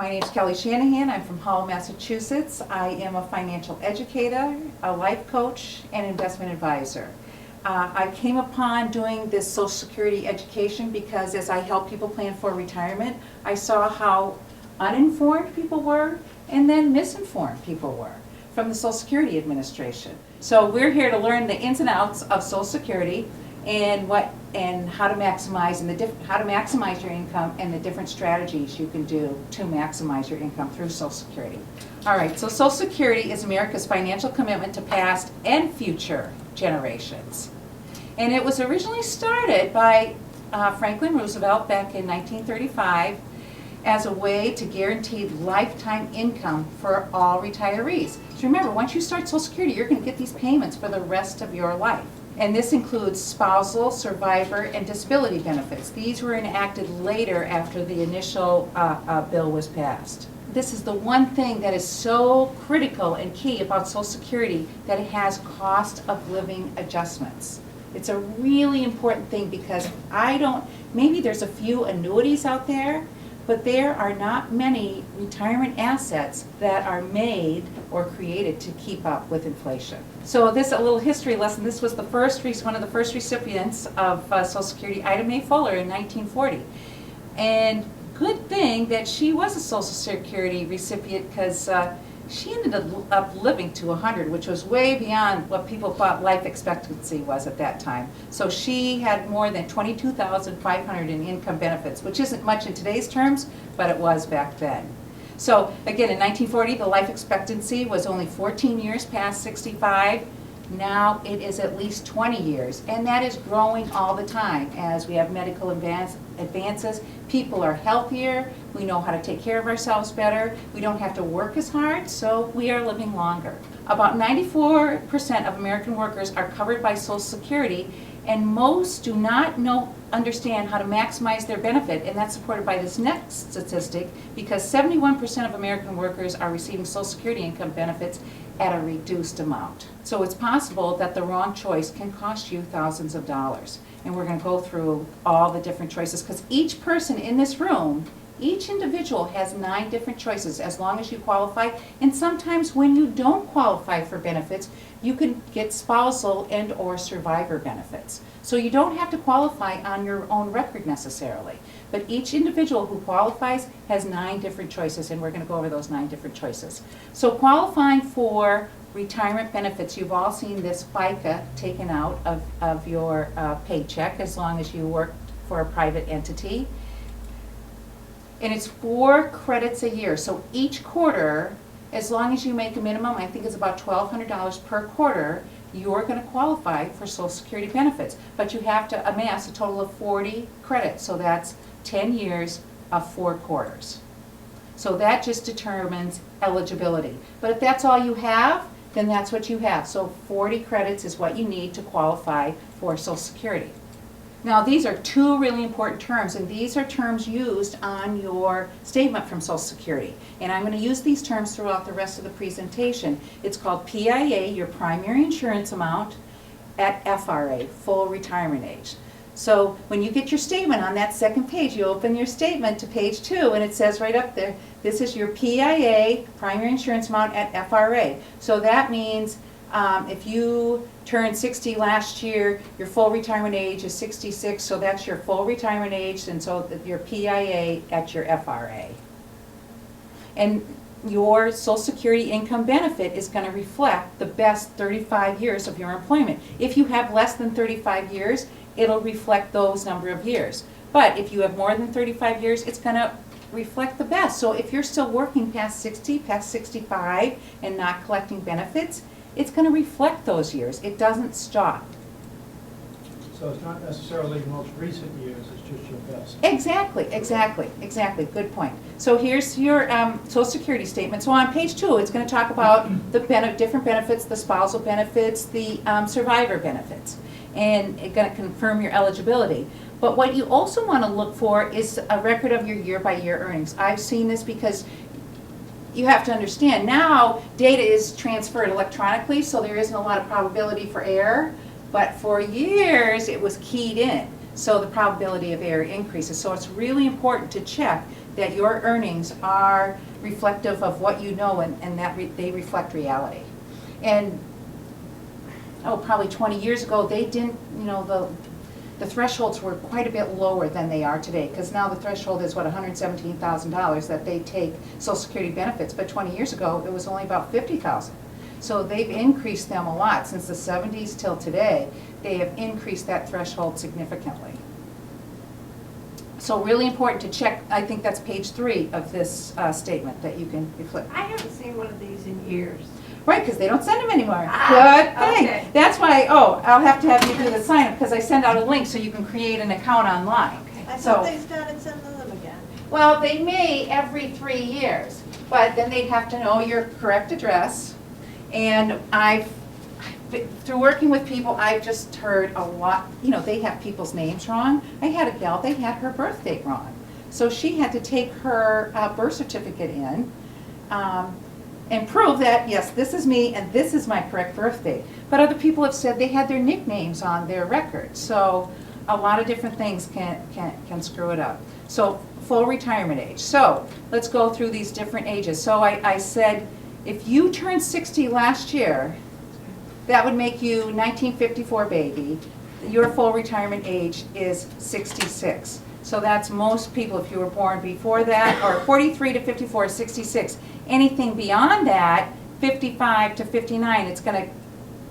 My name is Kelly Shanahan. I'm from Howell, Massachusetts. I am a financial educator, a life coach, and investment advisor. I came upon doing this Social Security education because as I help people plan for retirement, I saw how uninformed people were and then misinformed people were from the Social Security Administration. So we're here to learn the ins and outs of Social Security and how to maximize your income and the different strategies you can do to maximize your income through Social Security. All right, so Social Security is America's financial commitment to past and future generations. And it was originally started by Franklin Roosevelt back in 1935 as a way to guarantee lifetime income for all retirees. So remember, once you start Social Security, you're going to get these payments for the rest of your life. And this includes spousal, survivor, and disability benefits. These were enacted later after the initial bill was passed. This is the one thing that is so critical and key about Social Security, that it has cost of living adjustments. It's a really important thing because maybe there's a few annuities out there, but there are not many retirement assets that are made or created to keep up with inflation. So this is a little history lesson. This was one of the first recipients of Social Security, Ida Mae Fuller, in 1940. And good thing that she was a Social Security recipient because she ended up living to 100, which was way beyond what people thought life expectancy was at that time. So she had more than $22,500 in income benefits, which isn't much in today's terms, but it was back then. So again, in 1940, the life expectancy was only 14 years past 65. Now it is at least 20 years, and that is growing all the time as we have medical advances. People are healthier, we know how to take care of ourselves better, we don't have to work as hard, so we are living longer. About 94% of American workers are covered by Social Security, and most do not understand how to maximize their benefit, and that's supported by this next statistic, because 71% of American workers are receiving Social Security income benefits at a reduced amount. So it's possible that the wrong choice can cost you thousands of dollars. And we're going to go through all the different choices because each person in this room, each individual has 9 different choices as long as you qualify. And sometimes when you don't qualify for benefits, you can get spousal and or survivor benefits. So you don't have to qualify on your own record necessarily. But each individual who qualifies has 9 different choices, and we're going to go over those 9 different choices. So qualifying for retirement benefits, you've all seen this FICA taken out of your paycheck as long as you work for a private entity. And it's 4 credits a year. So each quarter, as long as you make a minimum, I think it's about $1,200 per quarter, you're going to qualify for Social Security benefits. But you have to amass a total of 40 credits. So that's 10 years of 4 quarters. So that just determines eligibility. But if that's all you have, then that's what you have. So 40 credits is what you need to qualify for Social Security. Now these are 2 really important terms, and these are terms used on your statement from Social Security. And I'm going to use these terms throughout the rest of the presentation. It's called PIAA, your primary insurance amount, at FRA, full retirement age. So when you get your statement on that second page, you open your statement to page 2, and it says right up there, this is your PIAA, primary insurance amount at FRA. So that means if you turned 60 last year, your full retirement age is 66, so that's your full retirement age, and so your PIAA at your FRA. And your Social Security income benefit is going to reflect the best 35 years of your employment. If you have less than 35 years, it'll reflect those number of years. But if you have more than 35 years, it's going to reflect the best. So if you're still working past 60, past 65, and not collecting benefits, it's going to reflect those years. It doesn't stop. So it's not necessarily the most recent years, it's just your best. Exactly. Good point. So here's your Social Security statement. So on page 2, it's going to talk about the different benefits, the spousal benefits, the survivor benefits, and it's going to confirm your eligibility. But what you also want to look for is a record of your year-by-year earnings. I've seen this because you have to understand now data is transferred electronically, so there isn't a lot of probability for error. But for years, it was keyed in, so the probability of error increases. So it's really important to check that your earnings are reflective of what you know and that they reflect reality. And, probably 20 years ago, they didn't, the thresholds were quite a bit lower than they are today, because now the threshold is, $117,000 that they take Social Security benefits, but 20 years ago, it was only about $50,000. So they've increased them a lot. Since the 70s till today, they have increased that threshold significantly. So really important to check, I think that's page 3 of this statement that you can reflect. I haven't seen one of these in years. Right, because they don't send them anymore. Ah, Good thing. okay. That's why, I'll have to have you do the sign up, because I send out a link so you can create an account online. I So, thought they started sending them again. well, they may every 3 years, but then they'd have to know your correct address. And through working with people, I've just heard a lot, they have people's names wrong. I had a gal, they had her birth date wrong. So she had to take her birth certificate in and prove that, yes, this is me and this is my correct birth date. But other people have said they had their nicknames on their record. So a lot of different things can screw it up. So full retirement age. So let's go through these different ages. So I said, if you turned 60 last year, that would make you 1954 baby. Your full retirement age is 66. So that's most people, if you were born before that, or 43 to 54 is 66. Anything beyond that, 55 to 59, it's going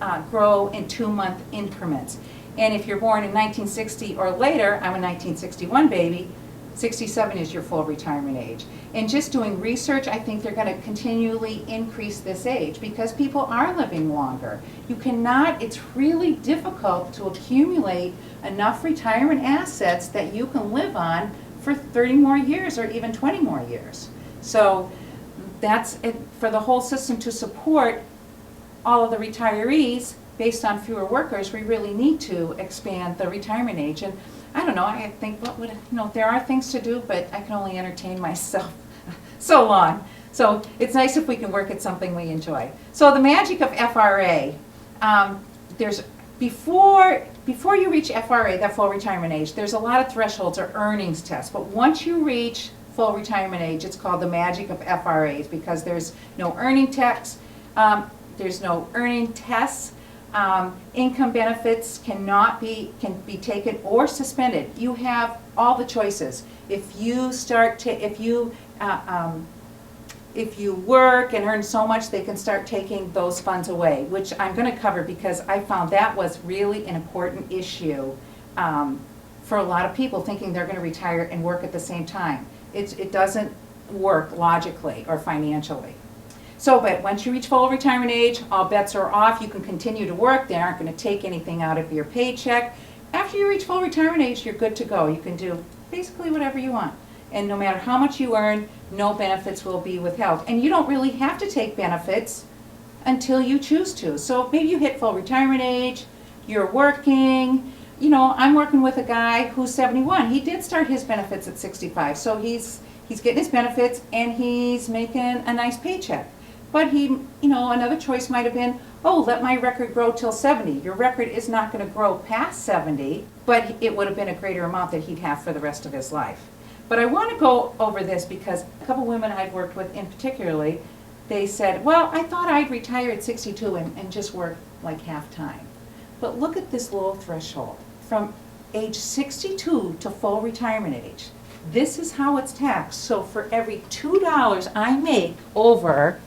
to grow in 2-month increments. And if you're born in 1960 or later, I'm a 1961 baby, 67 is your full retirement age. And just doing research, I think they're going to continually increase this age because people are living longer. You cannot, it's really difficult to accumulate enough retirement assets that you can live on for 30 more years or even 20 more years. So that's it for the whole system to support all of the retirees based on fewer workers. We really need to expand the retirement age. And I don't know, I think there are things to do, but I can only entertain myself so long. So it's nice if we can work at something we enjoy. So the magic of FRA, there's before you reach FRA, that full retirement age, there's a lot of thresholds or earnings tests. But once you reach full retirement age, it's called the magic of FRAs because there's no earning tax, there's no earning tests. Income benefits can be taken or suspended. You have all the choices. If you work and earn so much, they can start taking those funds away, which I'm going to cover because I found that was really an important issue for a lot of people thinking they're going to retire and work at the same time. It doesn't work logically or financially. So, but once you reach full retirement age, all bets are off. You can continue to work. They aren't going to take anything out of your paycheck. After you reach full retirement age, you're good to go. You can do basically whatever you want. And no matter how much you earn, no benefits will be withheld. And you don't really have to take benefits until you choose to. So maybe you hit full retirement age, you're working. I'm working with a guy who's 71. He did start his benefits at 65. So he's getting his benefits and he's making a nice paycheck. But another choice might have been, let my record grow till 70. Your record is not going to grow past 70, but it would have been a greater amount that he'd have for the rest of his life. But I want to go over this because a couple women I've worked with in particularly, they said, well, I thought I'd retire at 62 and just work like half time. But look at this low threshold. From age 62 to full retirement age, this is how it's taxed. So for every $2 I make over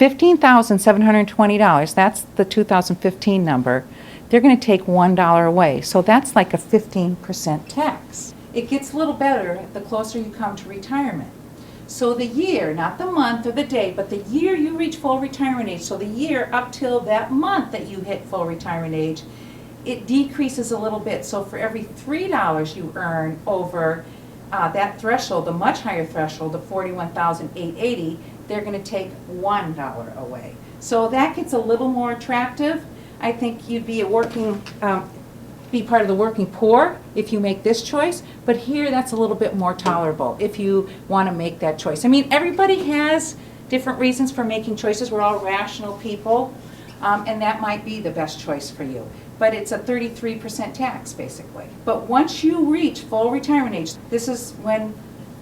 $15,720, that's the 2015 number, they're going to take $1 away. So that's like a 15% tax. It gets a little better the closer you come to retirement. So the year, not the month or the day, but the year you reach full retirement age, so the year up till that month that you hit full retirement age, it decreases a little bit. So for every $3 you earn over that threshold, the much higher threshold of $41,880, they're going to take $1 away. So that gets a little more attractive. I think you'd be be part of the working poor if you make this choice, but here that's a little bit more tolerable if you want to make that choice. I mean, everybody has different reasons for making choices. We're all rational people, and that might be the best choice for you. But it's a 33% tax, basically. But once you reach full retirement age, this is when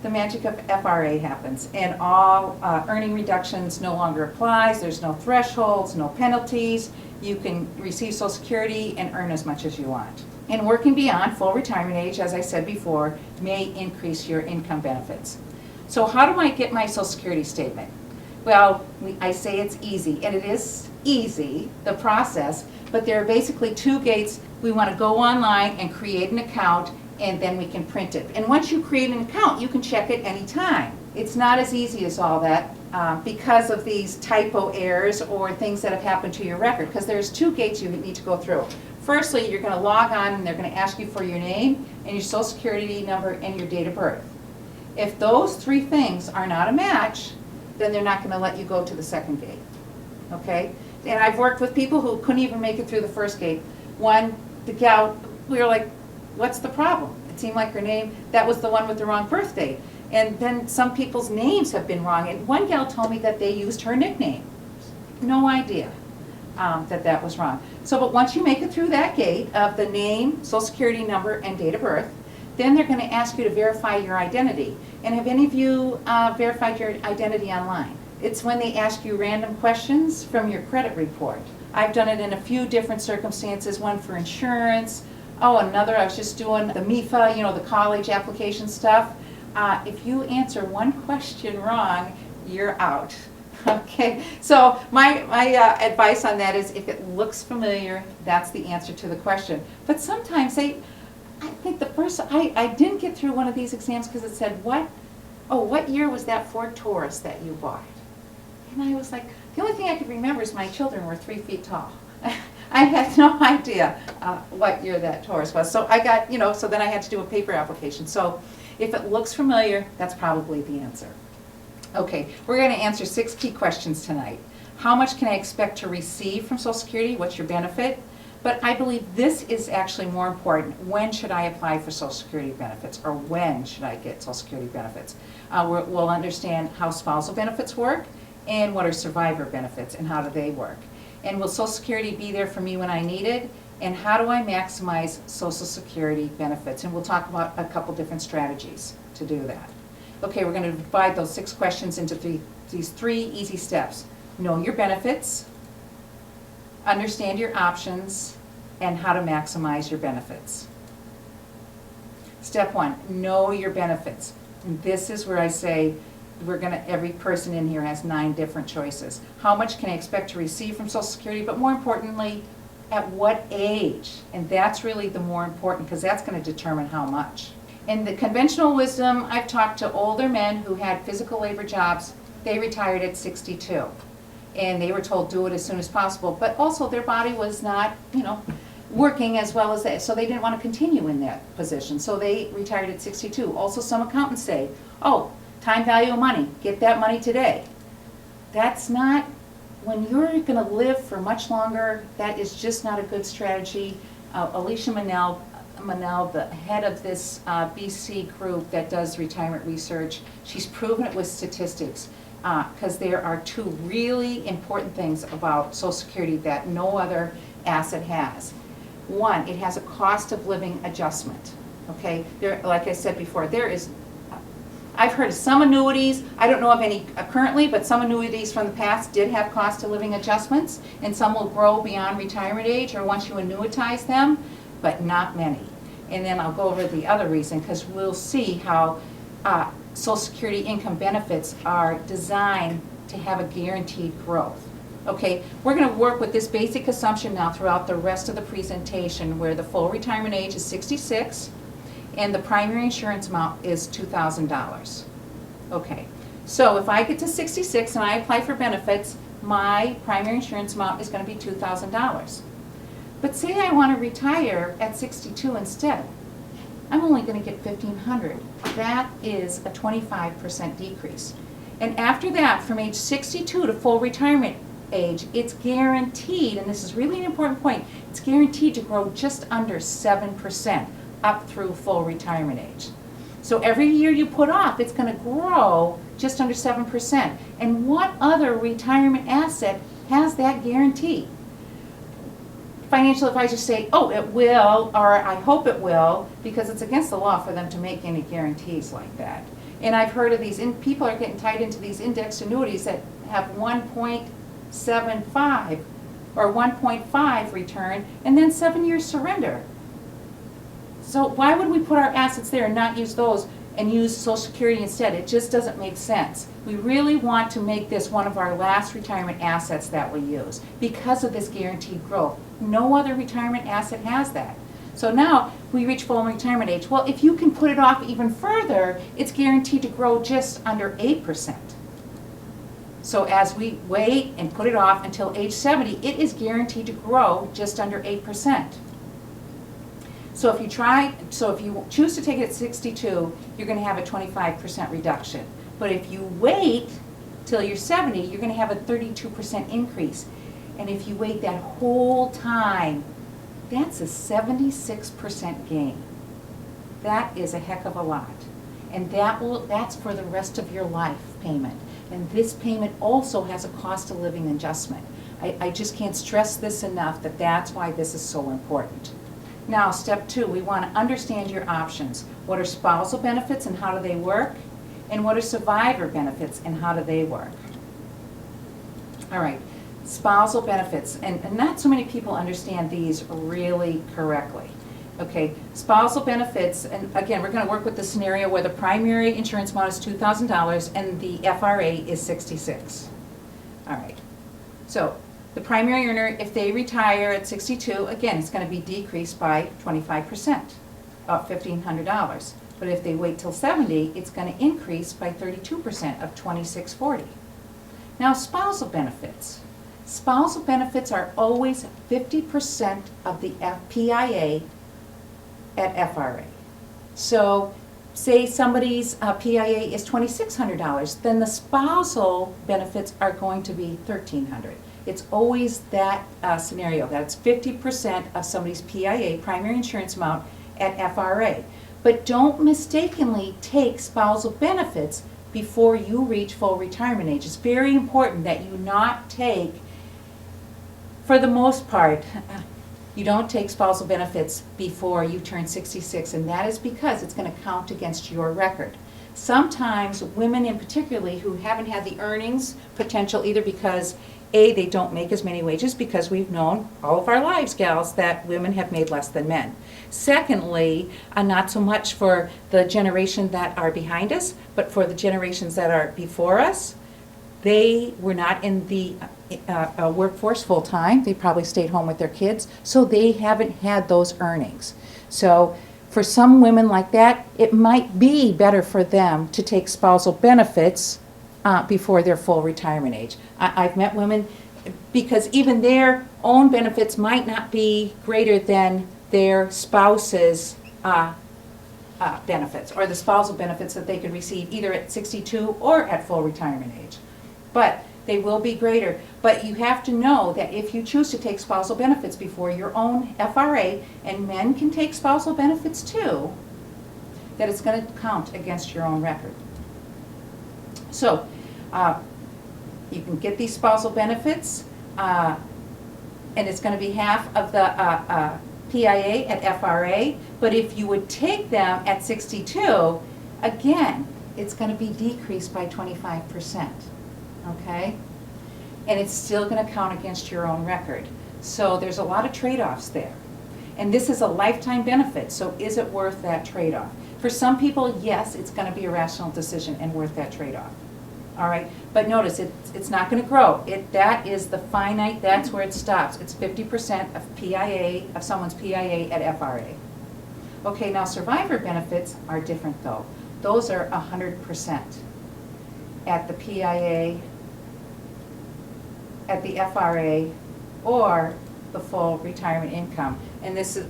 the magic of FRA happens, and all earning reductions no longer applies. There's no thresholds, no penalties. You can receive Social Security and earn as much as you want. And working beyond full retirement age, as I said before, may increase your income benefits. So how do I get my Social Security statement? Well, I say it's easy, and it is easy, the process, but there are basically two gates. We want to go online and create an account, and then we can print it. And once you create an account, you can check it anytime. It's not as easy as all that because of these typo errors or things that have happened to your record, because there's two gates you need to go through. Firstly, you're going to log on and they're going to ask you for your name and your Social Security number and your date of birth. If those three things are not a match, then they're not going to let you go to the second gate, okay? And I've worked with people who couldn't even make it through the first gate. One, the gal, we were like, what's the problem? It seemed like her name, that was the one with the wrong birth date. And then some people's names have been wrong. And one gal told me that they used her nickname. No idea that was wrong. So, but once you make it through that gate of the name, Social Security number, and date of birth, then they're going to ask you to verify your identity. And have any of you verified your identity online? It's when they ask you random questions from your credit report. I've done it in a few different circumstances, one for insurance. Oh, another, I was just doing the MIFA, you know, the college application stuff. If you answer one question wrong, you're out. Okay, so my advice on that is if it looks familiar, that's the answer to the question. But sometimes I think the first, I didn't get through one of these exams because it said, what year was that Ford Taurus that you bought? And I was like, the only thing I could remember is my children were 3 feet tall. I had no idea what year that Taurus was. So I got, so then I had to do a paper application. So if it looks familiar, that's probably the answer. Okay, we're going to answer 6 key questions tonight. How much can I expect to receive from Social Security? What's your benefit? But I believe this is actually more important. When should I apply for Social Security benefits, or when should I get Social Security benefits? We'll understand how spousal benefits work and what are survivor benefits and how do they work. And will Social Security be there for me when I need it? And how do I maximize Social Security benefits? And we'll talk about a couple different strategies to do that. Okay, we're going to divide those 6 questions into these 3 easy steps. Know your benefits, understand your options, and how to maximize your benefits. Step 1, know your benefits. And this is where I say every person in here has 9 different choices. How much can I expect to receive from Social Security, but more importantly, at what age? And that's really the more important, because that's going to determine how much. In the conventional wisdom, I've talked to older men who had physical labor jobs. They retired at 62. And they were told do it as soon as possible, but also their body was not, working as well as that, so they didn't want to continue in that position. So they retired at 62. Also, some accountants say, oh, time value of money, get that money today. That's not, when you're going to live for much longer, that is just not a good strategy. Alicia Manel, the head of this BC group that does retirement research, she's proven it with statistics, because there are 2 really important things about Social Security that no other asset has. One, it has a cost of living adjustment. Okay, like I said before, I've heard of some annuities, I don't know of any currently, but some annuities from the past did have cost of living adjustments, and some will grow beyond retirement age or once you annuitize them, but not many. And then I'll go over the other reason, because we'll see how Social Security income benefits are designed to have a guaranteed growth. Okay, we're going to work with this basic assumption now throughout the rest of the presentation, where the full retirement age is 66 and the primary insurance amount is $2,000. Okay, so if I get to 66 and I apply for benefits, my primary insurance amount is going to be $2,000. But say I want to retire at 62 instead, I'm only going to get $1,500. That is a 25% decrease. And after that, from age 62 to full retirement age, it's guaranteed, and this is really an important point, it's guaranteed to grow just under 7% up through full retirement age. So every year you put off, it's going to grow just under 7%. And what other retirement asset has that guarantee? Financial advisors say, oh, it will, or I hope it will, because it's against the law for them to make any guarantees like that. And I've heard of these, people are getting tied into these indexed annuities that have 1.75 or 1.5 return, and then 7 years surrender. So why would we put our assets there and not use those and use Social Security instead? It just doesn't make sense. We really want to make this one of our last retirement assets that we use because of this guaranteed growth. No other retirement asset has that. So now we reach full retirement age. Well, if you can put it off even further, it's guaranteed to grow just under 8%. So as we wait and put it off until age 70, it is guaranteed to grow just under 8%. So if you choose to take it at 62, you're going to have a 25% reduction. But if you wait till you're 70, you're going to have a 32% increase. And if you wait that whole time, that's a 76% gain. That is a heck of a lot. And that's for the rest of your life payment. And this payment also has a cost of living adjustment. I just can't stress this enough that that's why this is so important. Now, step 2, we want to understand your options. What are spousal benefits and how do they work? And what are survivor benefits and how do they work? All right, spousal benefits. And not so many people understand these really correctly. Okay, spousal benefits, and again, we're going to work with the scenario where the primary insurance amount is $2,000 and the FRA is $66. All right, so the primary earner, if they retire at 62, again, it's going to be decreased by 25%, of $1,500. But if they wait till 70, it's going to increase by 32% of $2,640. Now, spousal benefits. Spousal benefits are always 50% of the PIA at FRA. So say somebody's PIA is $2,600, then the spousal benefits are going to be $1,300. It's always that scenario, that it's 50% of somebody's PIA, primary insurance amount, at FRA. But don't mistakenly take spousal benefits before you reach full retirement age. It's very important that you not take, for the most part, you don't take spousal benefits before you turn 66, and that is because it's going to count against your record. Sometimes women in particularly who haven't had the earnings potential, either because A, they don't make as many wages, because we've known all of our lives, gals, that women have made less than men. Secondly, not so much for the generation that are behind us, but for the generations that are before us, they were not in the workforce full time. They probably stayed home with their kids, so they haven't had those earnings. So for some women like that, it might be better for them to take spousal benefits before their full retirement age. I've met women, because even their own benefits might not be greater than their spouse's benefits, or the spousal benefits that they could receive either at 62 or at full retirement age. But they will be greater. But you have to know that if you choose to take spousal benefits before your own FRA, and men can take spousal benefits too, that it's going to count against your own record. So you can get these spousal benefits, and it's going to be half of the PIA at FRA, but if you would take them at 62, again, it's going to be decreased by 25%, okay? And it's still going to count against your own record. So there's a lot of trade-offs there. And this is a lifetime benefit, so is it worth that trade-off? For some people, yes, it's going to be a rational decision and worth that trade-off. All right, but notice it's not going to grow. That is the finite. That's where it stops. It's 50% of PIA, of someone's PIA at FRA. Okay, now survivor benefits are different though. Those are 100% at the PIA, at the FRA, or the full retirement income. And this is,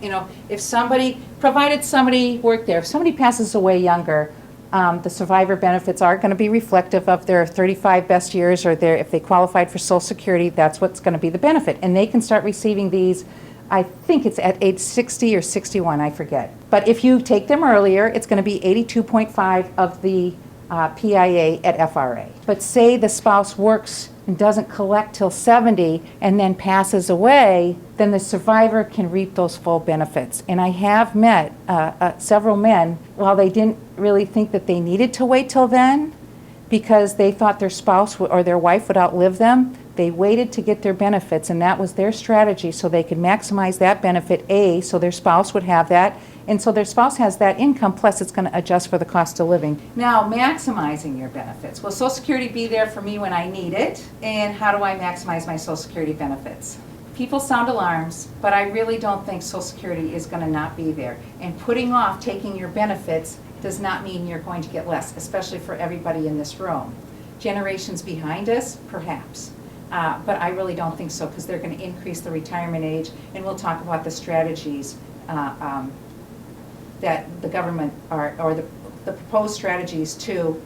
if somebody, provided somebody worked there, if somebody passes away younger, the survivor benefits are going to be reflective of their 35 best years, or if they qualified for Social Security, that's what's going to be the benefit. And they can start receiving these, I think it's at age 60 or 61, I forget. But if you take them earlier, it's going to be 82.5 of the PIA at FRA. But say the spouse works and doesn't collect till 70 and then passes away, then the survivor can reap those full benefits. And I have met several men, while they didn't really think that they needed to wait till then because they thought their spouse or their wife would outlive them, they waited to get their benefits, and that was their strategy, so they could maximize that benefit, A, so their spouse would have that, and so their spouse has that income, plus it's going to adjust for the cost of living. Now, maximizing your benefits. Will Social Security be there for me when I need it? And how do I maximize my Social Security benefits? People sound alarms, but I really don't think Social Security is going to not be there. And putting off taking your benefits does not mean you're going to get less, especially for everybody in this room. Generations behind us, perhaps. But I really don't think so, because they're going to increase the retirement age, and we'll talk about the strategies that the government or the proposed strategies to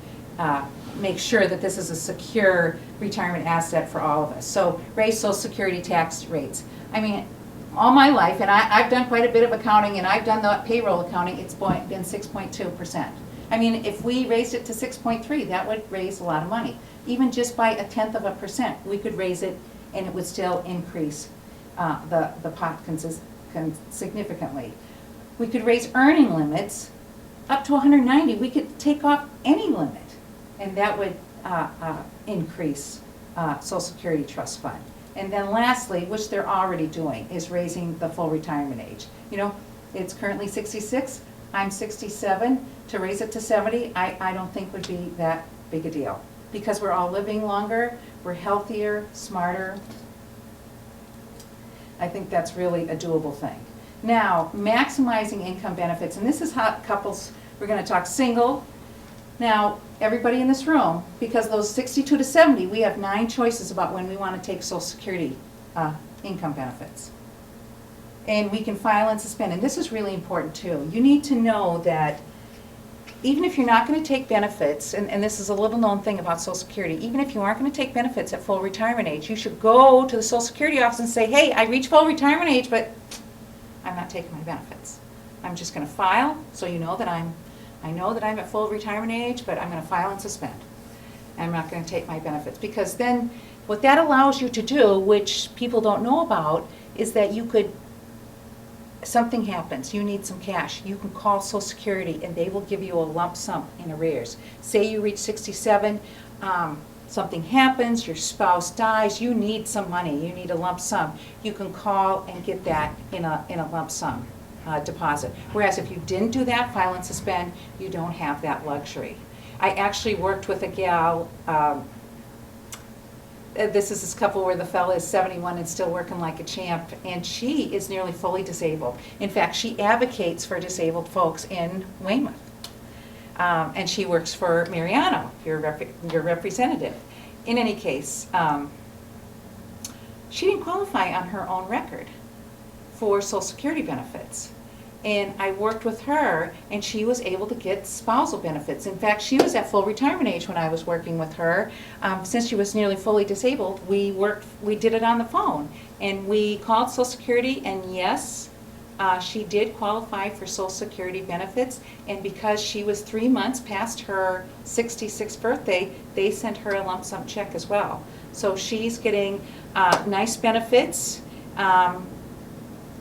make sure that this is a secure retirement asset for all of us. So raise Social Security tax rates. I mean, all my life, and I've done quite a bit of accounting, and I've done the payroll accounting, it's been 6.2%. I mean, if we raised it to 6.3, that would raise a lot of money. Even just by 0.1%, we could raise it, and it would still increase the pot significantly. We could raise earning limits up to 190. We could take off any limit, and that would increase Social Security Trust Fund. And then lastly, which they're already doing, is raising the full retirement age. You know, it's currently 66. I'm 67. To raise it to 70, I don't think would be that big a deal, because we're all living longer, we're healthier, smarter. I think that's really a doable thing. Now, maximizing income benefits, and this is how couples, we're going to talk single. Now, everybody in this room, because those 62 to 70, we have 9 choices about when we want to take Social Security income benefits. And we can file and suspend, and this is really important too. You need to know that even if you're not going to take benefits, and this is a little known thing about Social Security, even if you aren't going to take benefits at full retirement age, you should go to the Social Security office and say, hey, I reached full retirement age, but I'm not taking my benefits. I'm just going to file, so you know that I know that I'm at full retirement age, but I'm going to file and suspend. I'm not going to take my benefits, because then what that allows you to do, which people don't know about, is that you could, something happens, you need some cash, you can call Social Security and they will give you a lump sum in arrears. Say you reach 67, something happens, your spouse dies, you need some money, you need a lump sum. You can call and get that in a lump sum deposit. Whereas if you didn't do that, file and suspend, you don't have that luxury. I actually worked with a gal, this is this couple where the fella is 71 and still working like a champ, and she is nearly fully disabled. In fact, she advocates for disabled folks in Weymouth. And she works for Mariano, your representative. In any case, she didn't qualify on her own record for Social Security benefits. And I worked with her, and she was able to get spousal benefits. In fact, she was at full retirement age when I was working with her. Since she was nearly fully disabled, we did it on the phone. And we called Social Security, and yes, she did qualify for Social Security benefits. And because she was 3 months past her 66th birthday, they sent her a lump sum check as well. So she's getting nice benefits.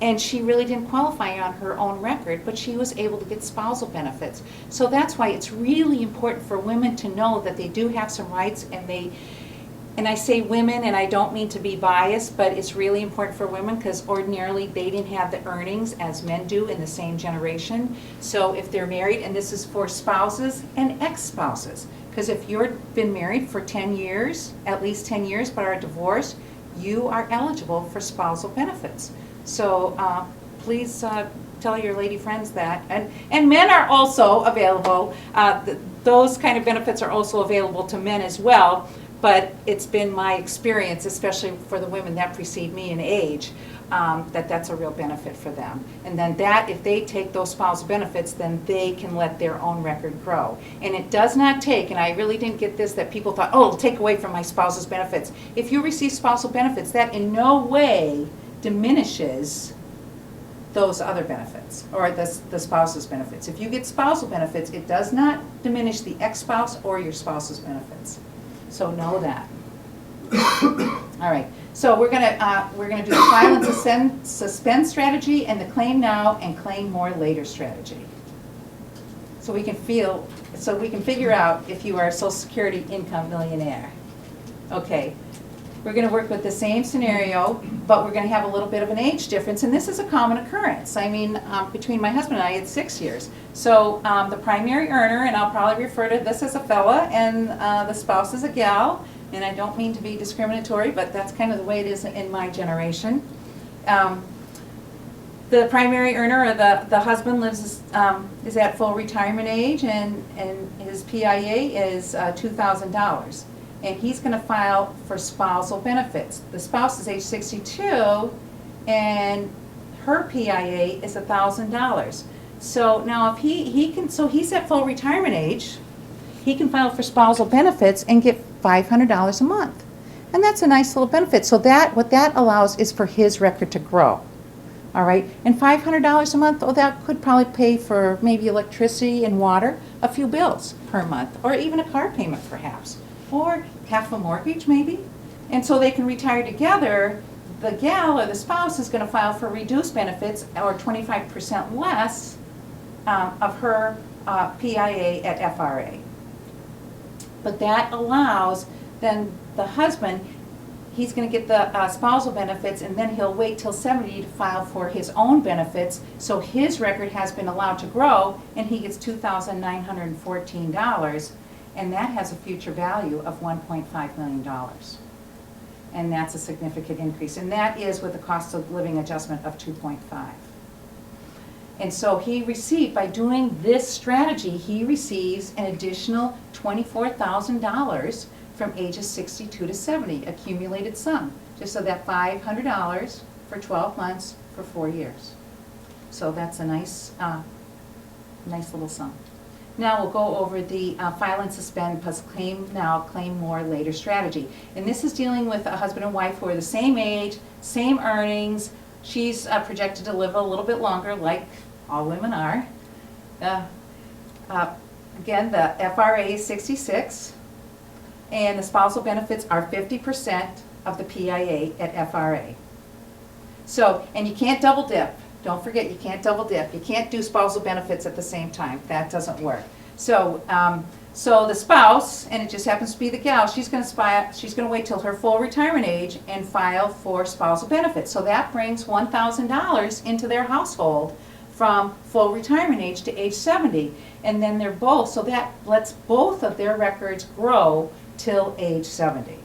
And she really didn't qualify on her own record, but she was able to get spousal benefits. So that's why it's really important for women to know that they do have some rights, and I say women, and I don't mean to be biased, but it's really important for women because ordinarily they didn't have the earnings as men do in the same generation. So if they're married, and this is for spouses and ex-spouses, because if you've been married for 10 years, at least 10 years, but are divorced, you are eligible for spousal benefits. So please tell your lady friends that. And men are also available. Those kind of benefits are also available to men as well, but it's been my experience, especially for the women that precede me in age, that that's a real benefit for them. And then that, if they take those spousal benefits, then they can let their own record grow. And it does not take, and I really didn't get this, that people thought, oh, it'll take away from my spouse's benefits. If you receive spousal benefits, that in no way diminishes those other benefits, or the spouse's benefits. If you get spousal benefits, it does not diminish the ex-spouse or your spouse's benefits. So know that. All right, so we're gonna do the file and suspend strategy and the claim now and claim more later strategy. So we can figure out if you are a Social Security income millionaire. Okay, we're gonna work with the same scenario, but we're gonna have a little bit of an age difference, and this is a common occurrence. I mean, between my husband and I, it's 6 years. So the primary earner, and I'll probably refer to this as a fella, and the spouse is a gal, and I don't mean to be discriminatory, but that's kind of the way it is in my generation. The primary earner, or the husband, is at full retirement age, and his PIAA is $2,000. And he's going to file for spousal benefits. The spouse is age 62, and her PIAA is $1,000. So now if he's at full retirement age, he can file for spousal benefits and get $500 a month. And that's a nice little benefit. So what that allows is for his record to grow. All right, and $500 a month, that could probably pay for maybe electricity and water, a few bills per month, or even a car payment perhaps, or half a mortgage maybe. And so they can retire together. The gal or the spouse is going to file for reduced benefits, or 25% less of her PIAA at FRA. But that allows then the husband, he's going to get the spousal benefits, and then he'll wait till 70 to file for his own benefits, so his record has been allowed to grow, and he gets $2,914, and that has a future value of $1.5 million. And that's a significant increase, and that is with a cost of living adjustment of 2.5. And so he received, by doing this strategy, he receives an additional $24,000 from ages 62 to 70, accumulated sum. Just so that $500 for 12 months for 4 years. So that's a nice little sum. Now we'll go over the file and suspend plus claim now, claim more later strategy. And this is dealing with a husband and wife who are the same age, same earnings. She's projected to live a little bit longer, like all women are. Again, the FRA is 66. And the spousal benefits are 50% of the PIAA at FRA. So, and you can't double dip. Don't forget, you can't double dip. You can't do spousal benefits at the same time. That doesn't work. So, so the spouse, and it just happens to be the gal, she's going to wait till her full retirement age and file for spousal benefits. So that brings $1,000 into their household from full retirement age to age 70. And then they're both, so that lets both of their records grow till age 70.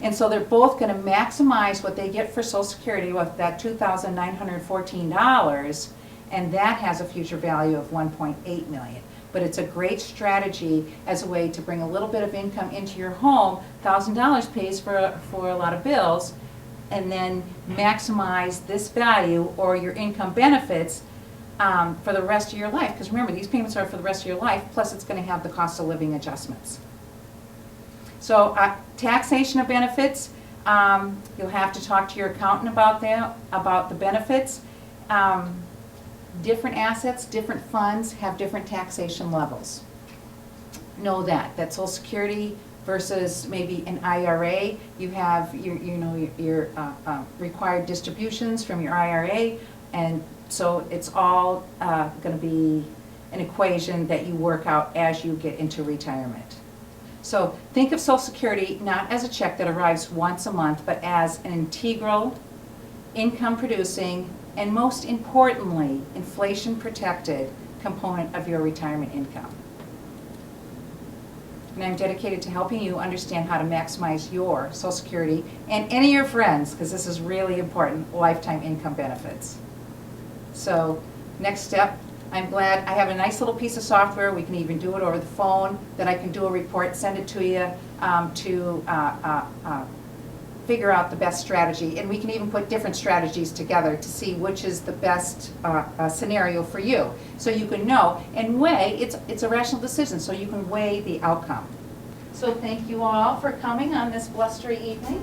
And so they're both going to maximize what they get for Social Security with that $2,914, and that has a future value of $1.8 million. But it's a great strategy as a way to bring a little bit of income into your home. $1,000 pays for a lot of bills, and then maximize this value or your income benefits for the rest of your life. Because remember, these payments are for the rest of your life, plus it's going to have the cost of living adjustments. So taxation of benefits, you'll have to talk to your accountant about that, about the benefits. Different assets, different funds have different taxation levels. Know that Social Security versus maybe an IRA, you have your required distributions from your IRA, and so it's all going to be an equation that you work out as you get into retirement. So think of Social Security not as a check that arrives once a month, but as an integral, income-producing, and most importantly, inflation-protected component of your retirement income. And I'm dedicated to helping you understand how to maximize your Social Security and any of your friends, because this is really important, lifetime income benefits. So next step, I'm glad I have a nice little piece of software. We can even do it over the phone, that I can do a report, send it to you to figure out the best strategy. And we can even put different strategies together to see which is the best scenario for you. So you can know and weigh, it's a rational decision, so you can weigh the outcome. So thank you all for coming on this blustery evening.